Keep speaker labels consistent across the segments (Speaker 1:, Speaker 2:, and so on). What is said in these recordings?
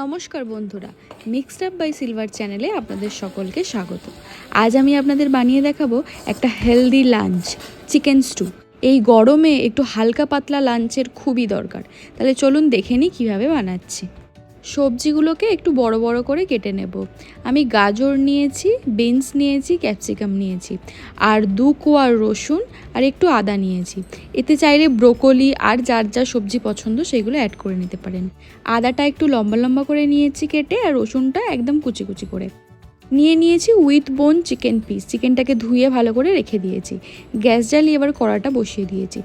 Speaker 1: নমস্কার বন্ধুরা, mixed up by silver চ্যানেলে আপনাদের সকলকে স্বাগত। আজ আমি আপনাদের বানিয়ে দেখাবো একটা হেলদি লাঞ্চ, চিকেন স্টু। এই গরমে একটু হালকা পাতলা লাঞ্চের খুবই দরকার। তাহলে চলুন দেখে নিই কীভাবে বানাচ্ছি। সবজিগুলোকে একটু বড় বড় করে কেটে নেব। আমি গাজর নিয়েছি, বিনস নিয়েছি, ক্যাপসিকাম নিয়েছি, আর 2 কোয়া রসুন আর একটু আদা নিয়েছি। এতে চাইলে ব্রোকলি আর যার যা সবজি পছন্দ সেগুলো অ্যাড করে নিতে পারেন। আদাটা একটু লম্বা লম্বা করে নিয়েছি কেটে, আর রসুনটা একদম কুচি কুচি করে নিয়েছি। উইথ বোন চিকেন পিস, চিকেনটাকে ধুয়ে ভালো করে রেখে দিয়েছি। গ্যাস জ্বালিয়ে এবার কড়াটা বসিয়ে দিয়েছি।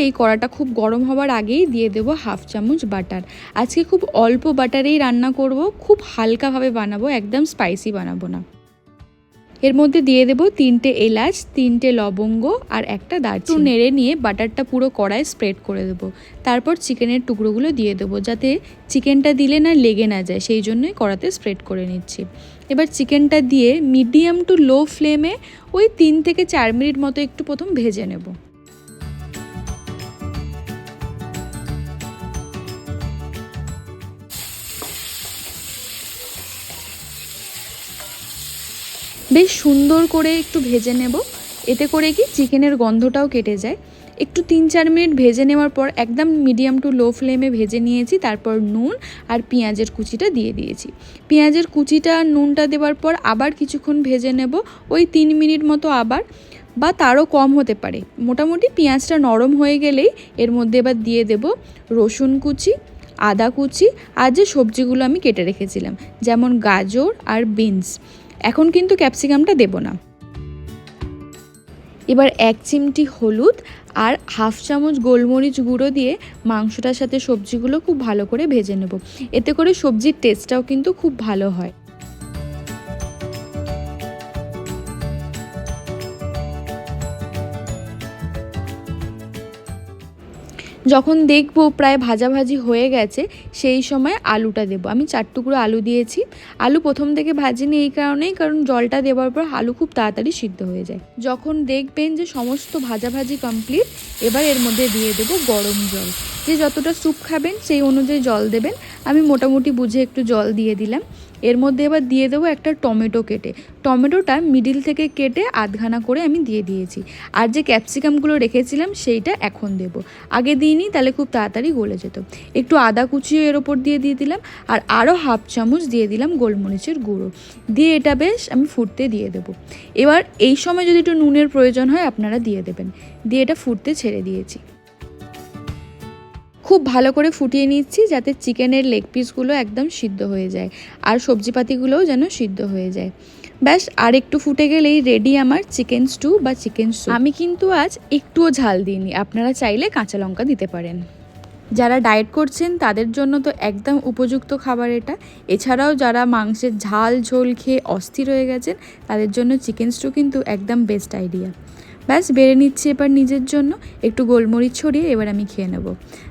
Speaker 1: এই কড়াটা খুব গরম হওয়ার আগেই দিয়ে দেবো 1/2 চামচ বাটার। আজকে খুব অল্প বাটারেই রান্না করব, খুব হালকাভাবে বানাবো, একদম স্পাইসি বানাবো না। এর মধ্যে দিয়ে দেবো 3টে এলাচ, 3টে লবঙ্গ আর একটা দারচিনি। নেড়ে নিয়ে বাটারটা পুরো কড়ায় স্প্রেড করে দেবো। তারপর চিকেনের টুকরোগুলো দিয়ে দেবো, যাতে চিকেনটা দিলে না লেগে না যায়, সেই জন্যই কড়াতে স্প্রেড করে নিচ্ছি। এবার চিকেনটা দিয়ে মিডিয়াম টু লো ফ্লেমে ওই 3 থেকে 4 মিনিট মতো একটু প্রথম ভেজে নেব। বেশ সুন্দর করে একটু ভেজে নেব, এতে করে কি চিকেনের গন্ধটাও কেটে যায়। একটু 3-4 মিনিট ভেজে নেওয়ার পর একদম মিডিয়াম টু লো ফ্লেমে ভেজে নিয়েছি। তারপর নুন আর পেঁয়াজের কুচিটা দিয়ে দিয়েছি। পেঁয়াজের কুচিটা নুনটা দেওয়ার পর আবার কিছুক্ষণ ভেজে নেব, ওই 3 মিনিট মতো আবার, বা তারও কম হতে পারে। মোটামুটি পেঁয়াজটা নরম হয়ে গেলেই এর মধ্যে এবার দিয়ে দেব রসুন কুচি, আদা কুচি আর যে সবজিগুলো আমি কেটে রেখেছিলাম, যেমন গাজর আর বিনস। এখন কিন্তু ক্যাপসিকামটা দেব না। এবার 1 চিমটি হলুদ আর 1/2 চামচ গোলমরিচ গুঁড়ো দিয়ে মাংসটার সাথে সবজিগুলো খুব ভালো করে ভেজে নেব। এতে করে সবজির টেস্টটাও কিন্তু খুব ভালো হয়। যখন দেখব প্রায় ভাজাভাজি হয়ে গেছে, সেই সময় আলুটা দেব। আমি 4 টুকরো আলু দিয়েছি। আলু প্রথম থেকে ভাজিনি এই কারণেই, কারণ জলটা দেওয়ার পর আলু খুব তাড়াতাড়ি সিদ্ধ হয়ে যায়। যখন দেখবেন যে সমস্ত ভাজাভাজি কমপ্লিট, এবার এর মধ্যে দিয়ে দেব গরম জল। যে যতটা স্যুপ খাবেন সেই অনুযায়ী জল দেবেন। আমি মোটামুটি বুঝে একটু জল দিয়ে দিলাম। এর মধ্যে এবার দিয়ে দেবো একটা টমেটো কেটে। টমেটোটা মিডিল থেকে কেটে আধখানা করে আমি দিয়ে দিয়েছি। আর যে ক্যাপসিকামগুলো রেখেছিলাম সেইটা এখন দেব, আগে দিইনি, তাহলে খুব তাড়াতাড়ি গলে যেত। একটু আদা কুচিও এর ওপর দিয়ে দিলাম, আর আরও 1/2 চামচ দিয়ে দিলাম গোলমরিচের গুঁড়ো। দিয়ে এটা বেশ আমি ফুটতে দিয়ে দেবো। এবার এই সময় যদি একটু নুনের প্রয়োজন হয় আপনারা দিয়ে দেবেন। দিয়ে এটা ফুটতে ছেড়ে দিয়েছি। খুব ভালো করে ফুটিয়ে নিচ্ছি, যাতে চিকেনের লেগ পিসগুলো একদম সিদ্ধ হয়ে যায় আর সবজিপাতিগুলোও যেন সিদ্ধ হয়ে যায়। ব্যাস আর একটু ফুটে গেলেই রেডি আমার চিকেন স্টু বা চিকেন স্যুপ। আমি কিন্তু আজ একটুও ঝাল দিইনি, আপনারা চাইলে কাঁচা লঙ্কা দিতে পারেন। যারা ডায়েট করছেন তাদের জন্য তো একদম উপযুক্ত খাবার এটা। এছাড়াও যারা মাংসের ঝাল ঝোল খেয়ে অস্থির হয়ে গেছেন, তাদের জন্য চিকেন স্টু কিন্তু একদম বেস্ট আইডিয়া। ব্যাস বেড়ে নিচ্ছি এবার নিজের জন্য, একটু গোলমরিচ ছড়িয়ে এবার আমি খেয়ে নেব।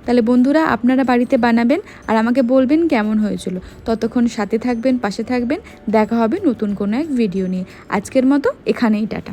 Speaker 1: তাহলে বন্ধুরা, আপনারা বাড়িতে বানাবেন আর আমাকে বলবেন কেমন হয়েছিল। ততক্ষণ সাথে থাকবেন, পাশে থাকবেন। দেখা হবে নতুন কোনো এক ভিডিও নিয়ে। আজকের মতো এখানেই টাটা।